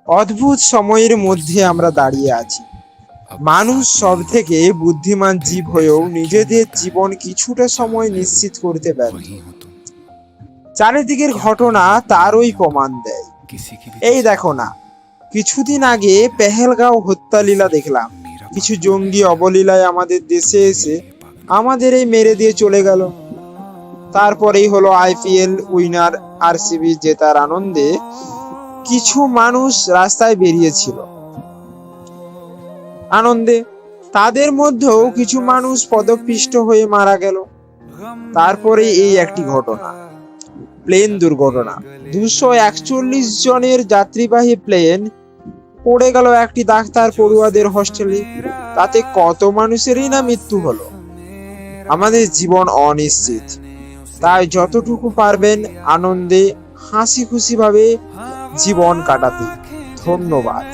অদ্ভুত সময়ের মধ্যে আমরা দাঁড়িয়ে আছি। মানুষ সব থেকে বুদ্ধিমান জীব হয়েও নিজেদের জীবন কিছুটা সময় নিশ্চিত করতে ব্যর্থ। চারিদিকের ঘটনা তারই প্রমাণ দেয়। এই দেখো না, কিছুদিন আগে পেহেলগাঁও হত্যালীলা দেখলাম। কিছু জঙ্গি অবলীলায় আমাদের দেশে এসে আমাদের এই মেরে দিয়ে চলে গেল। তারপরেই হলো আইপিএল উইনার আরসিবি জেতার আনন্দে কিছু মানুষ রাস্তায় বেরিয়েছিল আনন্দে। তাদের মধ্যেও কিছু মানুষ পদপিষ্ট হয়ে মারা গেল। তারপরে এই একটি ঘটনা, প্লেন দুর্ঘটনা। 241 জনের যাত্রীবাহী প্লেন পড়ে গেল একটি ডাক্তার পড়ুয়াদের হোস্টেলে। তাতে কত মানুষেরই না মৃত্যু হলো। আমাদের জীবন অনিশ্চিত, তাই যতটুকু পারবেন আনন্দে হাসি খুশি ভাবে জীবন কাটাতে। ধন্যবাদ।